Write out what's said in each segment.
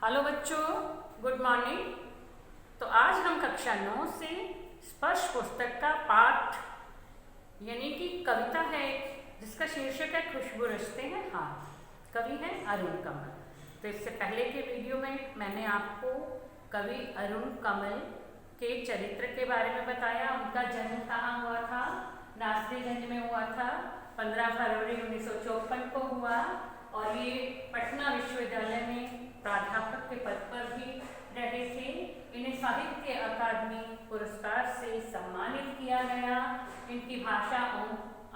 Hello बच्चों, good morning. तो आज हम कक्षा 9 से स्पर्श पुस्तक का पाठ यानी कि कविता है एक, जिसका शीर्षक है खुशबू रचते हैं हाथ। कवि है अरुण कमल। तो इससे पहले के वीडियो में मैंने आपको कवि अरुण कमल के चरित्र के बारे में बताया। उनका जन्म कहाँ हुआ था? नासरीगंज में हुआ था। 15 फरवरी 1954 को हुआ और ये पटना विश्वविद्यालय में प्राध्यापक के पद पर भी रहे थे। इन्हें साहित्य अकादमी पुरस्कार से सम्मानित किया गया। इनकी भाषा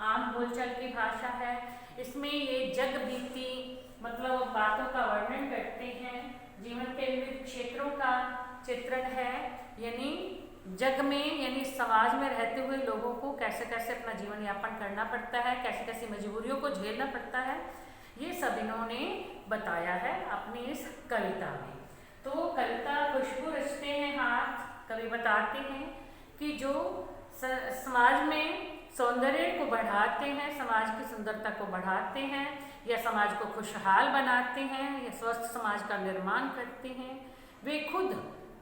आम बोलचाल की भाषा है। इसमें ये जग बीती मतलब बातों का वर्णन करते हैं। जीवन के विविध क्षेत्रों का चित्रण है, यानी जग में यानी समाज में रहते हुए लोगों को कैसे कैसे अपना जीवन यापन करना पड़ता है, कैसे कैसे मजबूरियों को झेलना पड़ता है, ये सब इन्होंने बताया है अपनी इस कविता में। तो कविता खुशबू रचते हैं हाथ, कवि बताते हैं कि जो समाज में सौंदर्य को बढ़ाते हैं, समाज की सुंदरता को बढ़ाते हैं, या समाज को खुशहाल बनाते हैं, या स्वस्थ समाज का निर्माण करते हैं, वे खुद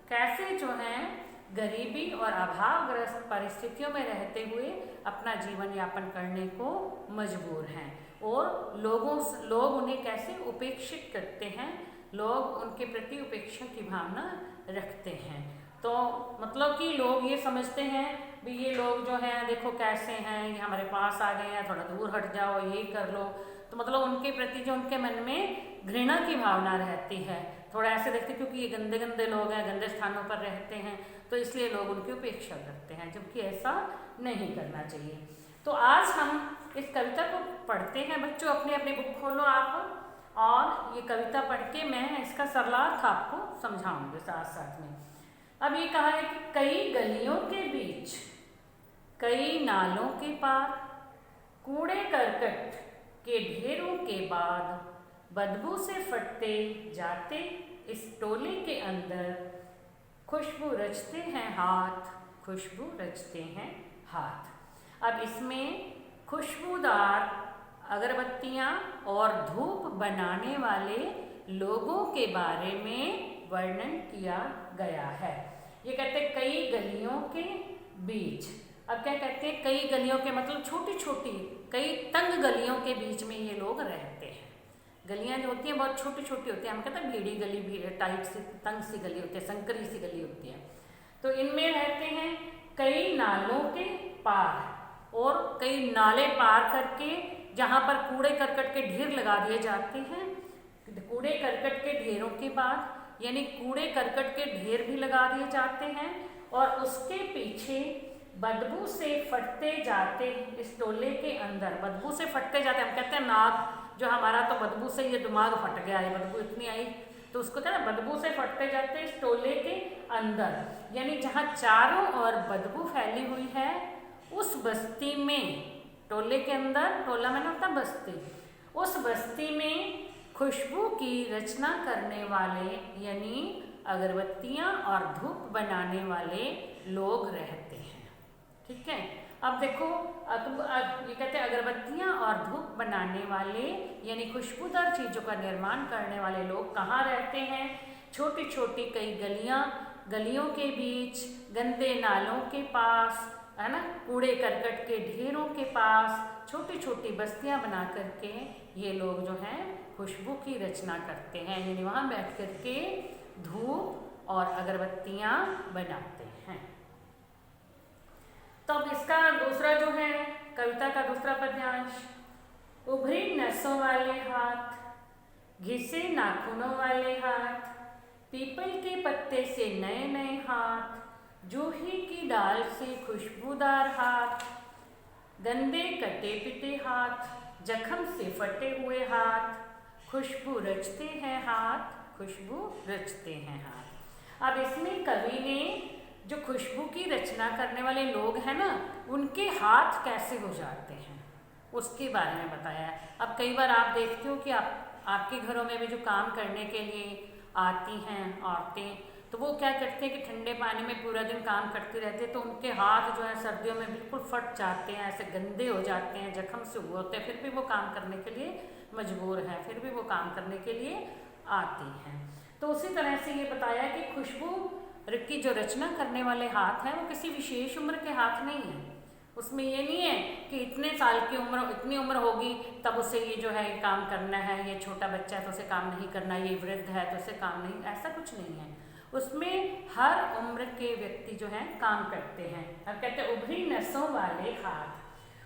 कैसे जो हैं गरीबी और अभावग्रस्त परिस्थितियों में रहते हुए अपना जीवन यापन करने को मजबूर हैं, और लोग उन्हें कैसे उपेक्षित करते हैं, लोग उनके प्रति उपेक्षा की भावना रखते हैं। तो मतलब कि लोग ये समझते हैं भी ये लोग जो हैं देखो कैसे हैं, ये हमारे पास आ गए हैं, थोड़ा दूर हट जाओ, ये कर लो। तो मतलब उनके प्रति जो उनके मन में घृणा की भावना रहती है, थोड़ा ऐसे देखते क्योंकि ये गंदे गंदे लोग हैं, गंदे स्थानों पर रहते हैं, तो इसलिए लोग उनकी उपेक्षा करते हैं, जबकि ऐसा नहीं करना चाहिए। तो आज हम इस कविता को पढ़ते हैं। बच्चों अपनी अपनी बुक खोलो आप, और ये कविता पढ़ के मैं इसका सरलार्थ आपको समझाऊंगी साथ साथ में। अब ये कहा है कि कई गलियों के बीच, कई नालों के पार, कूड़े करकट के ढेरों के बाद, बदबू से फटते जाते इस टोले के अंदर, खुशबू रचते हैं हाथ, खुशबू रचते हैं हाथ। अब इसमें खुशबूदार अगरबत्तियाँ और धूप बनाने वाले लोगों के बारे में वर्णन किया गया है। ये कहते हैं कई गलियों के बीच। अब क्या कहते हैं? कई गलियों के मतलब छोटी छोटी कई तंग गलियों के बीच में ये लोग रहते हैं। गलियाँ जो होती हैं बहुत छोटी छोटी होती हैं, हम कहते हैं भीड़ी गली, भी टाइट सी तंग सी गली होती है, संकरी सी गली होती है। तो इनमें रहते हैं कई नालों के पार, और कई नाले पार करके जहाँ पर कूड़े करकट के ढेर लगा दिए जाते हैं। कूड़े करकट के ढेरों के बाद यानी कूड़े करकट के ढेर भी लगा दिए जाते हैं, और उसके पीछे बदबू से फटते जाते इस टोले के अंदर, बदबू से फटते जाते, हम कहते हैं नाक जो हमारा तो बदबू से ये दिमाग फट गया है, बदबू इतनी आई, तो उसको क्या है बदबू से फटते जाते इस टोले के अंदर, यानी जहाँ चारों ओर बदबू फैली हुई है उस बस्ती में, टोले के अंदर, टोला में ना होता बस्ती, उस बस्ती में खुशबू की रचना करने वाले यानी अगरबत्तियाँ और धूप बनाने वाले लोग रहते हैं। ठीक है। अब देखो ये कहते हैं अगरबत्तियाँ और धूप बनाने वाले यानी खुशबूदार चीज़ों का निर्माण करने वाले लोग कहाँ रहते हैं? छोटी छोटी कई गलियों के बीच, गंदे नालों के पास, है ना, कूड़े करकट के ढेरों के पास छोटी छोटी बस्तियां बना करके ये लोग जो हैं खुशबू की रचना करते हैं, यानी वहाँ बैठ करके धूप और अगरबत्तियां बनाते हैं। तो अब इसका दूसरा जो है कविता का दूसरा पद्यांश, उभरी नसों वाले हाथ, घिसे नाखूनों वाले हाथ, पीपल के पत्ते से नए नए हाथ, जूही की डाल से खुशबूदार हाथ, गंदे कटे पिटे हाथ, जख्म से फटे हुए हाथ, खुशबू रचते हैं हाथ, खुशबू रचते हैं हाथ। अब इसमें कवि ने जो खुशबू की रचना करने वाले लोग हैं ना, उनके हाथ कैसे हो जाते हैं उसके बारे में बताया है। अब कई बार आप देखते हो कि आपके घरों में भी जो काम करने के लिए आती हैं औरतें, तो वो क्या करते हैं कि ठंडे पानी में पूरा दिन काम करते रहते हैं, तो उनके हाथ जो है सर्दियों में बिल्कुल फट जाते हैं, ऐसे गंदे हो जाते हैं, जख्म से हुए होते हैं, फिर भी वो काम करने के लिए मजबूर हैं, फिर भी वो काम करने के लिए आती हैं। तो उसी तरह से ये बताया कि खुशबू की जो रचना करने वाले हाथ हैं वो किसी विशेष उम्र के हाथ नहीं है। उसमें ये नहीं है कि इतने साल की उम्र, इतनी उम्र होगी तब उसे ये जो है काम करना है, ये छोटा बच्चा है तो उसे काम नहीं करना, ये वृद्ध है तो उसे काम नहीं, ऐसा कुछ नहीं है। उसमें हर उम्र के व्यक्ति जो हैं काम करते हैं। अब कहते हैं उभरी नसों वाले हाथ,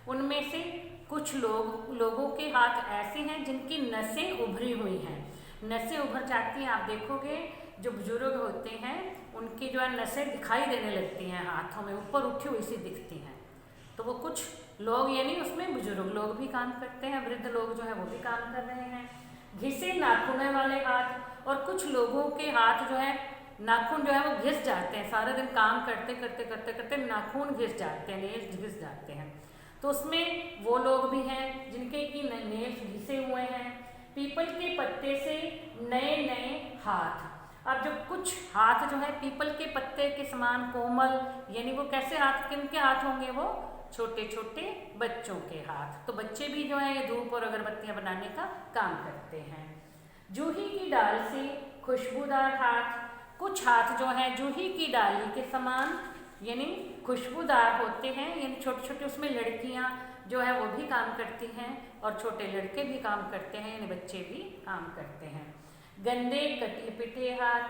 उनमें से कुछ लोगों के हाथ ऐसे हैं जिनकी नसें उभरी हुई हैं। नसें उभर जाती हैं, आप देखोगे जो बुजुर्ग होते हैं उनकी जो है नसें दिखाई देने लगती हैं, हाथों में ऊपर उठी हुई सी दिखती हैं। तो वो कुछ लोग, यानी उसमें बुजुर्ग लोग भी काम करते हैं, वृद्ध लोग जो है वो भी काम कर रहे हैं। घिसे नाखूनों वाले हाथ, और कुछ लोगों के हाथ जो है नाखून जो है वो घिस जाते हैं, सारे दिन काम करते करते करते करते नाखून घिस जाते हैं, नेल्स घिस जाते हैं। तो उसमें वो लोग भी हैं जिनके की नेल्स घिसे हुए हैं। पीपल के पत्ते से नए नए हाथ, अब जो कुछ हाथ जो है पीपल के पत्ते के समान कोमल, यानी वो कैसे हाथ, किन के हाथ होंगे, वो छोटे छोटे बच्चों के हाथ। तो बच्चे भी जो है ये धूप और अगरबत्तियां बनाने का काम करते हैं। जूही की डाल से खुशबूदार हाथ, कुछ हाथ जो है जूही की डाली के समान यानी खुशबूदार होते हैं, यानी छोटे छोटे, उसमें लड़कियां जो है वो भी काम करती हैं और छोटे लड़के भी काम करते हैं, यानी बच्चे भी काम करते हैं। गंदे कटे पिटे हाथ,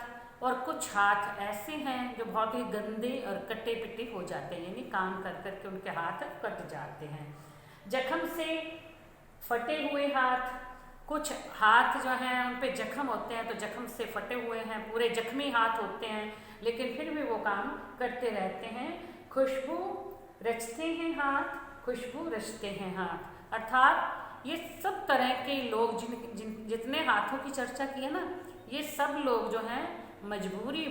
और कुछ हाथ ऐसे हैं जो बहुत ही गंदे और कटे पिटे हो जाते हैं, यानी काम कर करके उनके हाथ कट जाते हैं। जख्म से फटे हुए हाथ, कुछ हाथ जो हैं उन पे जख्म होते हैं तो जख्म से फटे हुए हैं, पूरे जख्मी हाथ होते हैं लेकिन फिर भी वो काम करते रहते हैं। खुशबू रचते हैं हाथ, खुशबू रचते हैं हाथ, अर्थात ये सब तरह के लोग जितने हाथों की चर्चा की है ना, ये सब लोग जो हैं मजबूरी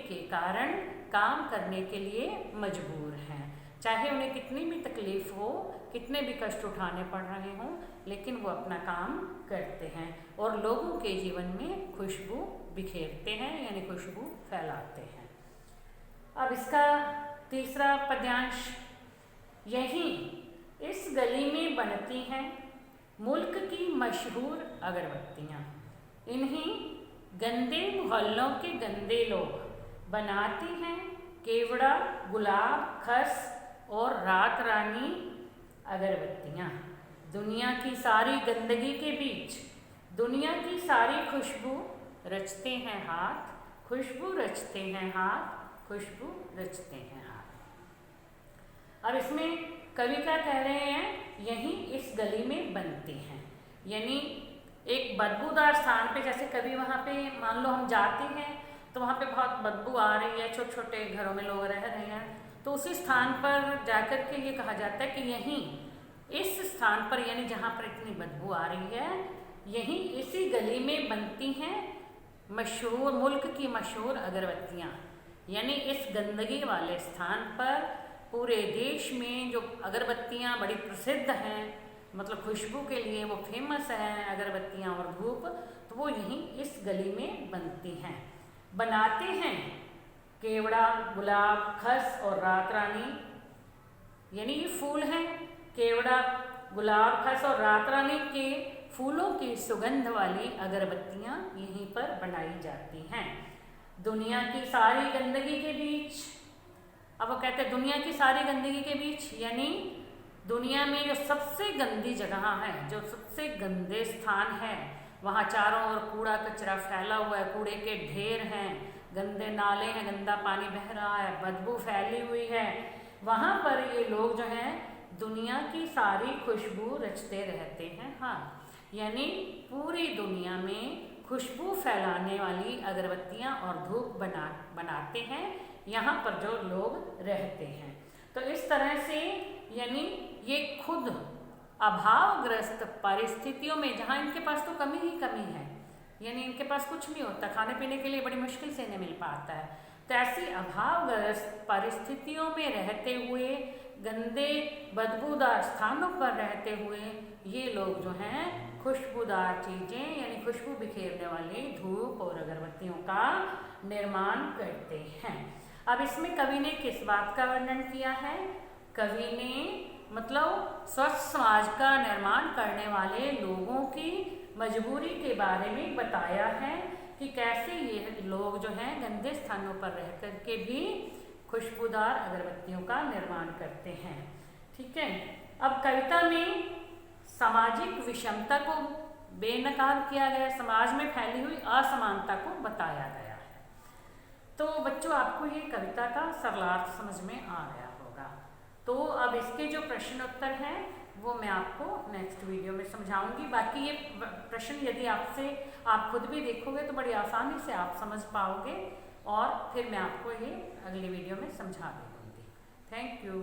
के कारण काम करने के लिए मजबूर हैं। चाहे उन्हें कितनी भी तकलीफ हो, कितने भी कष्ट उठाने पड़ रहे हों, लेकिन वो अपना काम करते हैं और लोगों के जीवन में खुशबू बिखेरते हैं, यानी खुशबू फैलाते हैं। अब इसका तीसरा पद्यांश, यहीं इस गली में बनती हैं मुल्क की मशहूर अगरबत्तियाँ, इन्हीं गंदे मोहल्लों के गंदे लोग बनाते हैं केवड़ा, गुलाब, खस और रात रानी अगरबत्तियाँ। दुनिया की सारी गंदगी के बीच दुनिया की सारी खुशबू रचते हैं हाथ, खुशबू रचते हैं हाथ, खुशबू रचते हैं हाथ। अब इसमें कवि क्या कह रहे हैं, यहीं इस गली में बनती हैं, यानी एक बदबूदार स्थान पे, जैसे कभी वहाँ पे मान लो हम जाते हैं तो वहाँ पे बहुत बदबू आ रही है, छोटे छोटे घरों में लोग रह रहे हैं, तो उसी स्थान पर जाकर के ये कहा जाता है कि यहीं इस स्थान पर, यानी जहाँ पर इतनी बदबू आ रही है, यहीं इसी गली में बनती हैं मशहूर, मुल्क की मशहूर अगरबत्तियाँ। यानी इस गंदगी वाले स्थान पर पूरे देश में जो अगरबत्तियाँ बड़ी प्रसिद्ध हैं, मतलब खुशबू के लिए वो फेमस हैं अगरबत्तियाँ और धूप, तो वो यहीं इस गली में बनती हैं। बनाते हैं केवड़ा, गुलाब, खस और रात रानी, यानी ये फूल हैं, केवड़ा, गुलाब, खस और रात रानी के फूलों की सुगंध वाली अगरबत्तियाँ यहीं पर बनाई जाती हैं। दुनिया की सारी गंदगी के बीच, अब वो कहते हैं दुनिया की सारी गंदगी के बीच, यानी दुनिया में जो सबसे गंदी जगह है, जो सबसे गंदे स्थान है, वहाँ चारों ओर कूड़ा कचरा फैला हुआ है, कूड़े के ढेर हैं, गंदे नाले हैं, गंदा पानी बह रहा है, बदबू फैली हुई है, वहाँ पर ये लोग जो हैं दुनिया की सारी खुशबू रचते रहते हैं। हाँ, यानी पूरी दुनिया में खुशबू फैलाने वाली अगरबत्तियाँ और धूप बनाते हैं यहाँ पर जो लोग रहते हैं। तो इस तरह से यानी ये खुद अभावग्रस्त परिस्थितियों में, जहाँ इनके पास तो कमी ही कमी है, यानी इनके पास कुछ नहीं होता, खाने पीने के लिए बड़ी मुश्किल से इन्हें मिल पाता है, तो ऐसी अभावग्रस्त परिस्थितियों में रहते हुए, गंदे बदबूदार स्थानों पर रहते हुए ये लोग जो हैं खुशबूदार चीज़ें यानी खुशबू बिखेरने वाली धूप और अगरबत्तियों का निर्माण करते हैं। अब इसमें कवि ने किस बात का वर्णन किया है? कवि ने मतलब स्वस्थ समाज का निर्माण करने वाले लोगों की मजबूरी के बारे में बताया है कि कैसे ये लोग जो हैं गंदे स्थानों पर रह करके भी खुशबूदार अगरबत्तियों का निर्माण करते हैं। ठीक है, अब कविता में सामाजिक विषमता को बेनकाब किया गया, समाज में फैली हुई असमानता को बताया गया है। तो बच्चों, आपको ये कविता का सरलार्थ समझ में आ गया होगा। तो अब इसके जो प्रश्न उत्तर हैं वो मैं आपको नेक्स्ट वीडियो में समझाऊंगी। बाकी ये प्रश्न यदि आप खुद भी देखोगे तो बड़ी आसानी से आप समझ पाओगे, और फिर मैं आपको ये अगली वीडियो में समझा दूँगी। Thank you.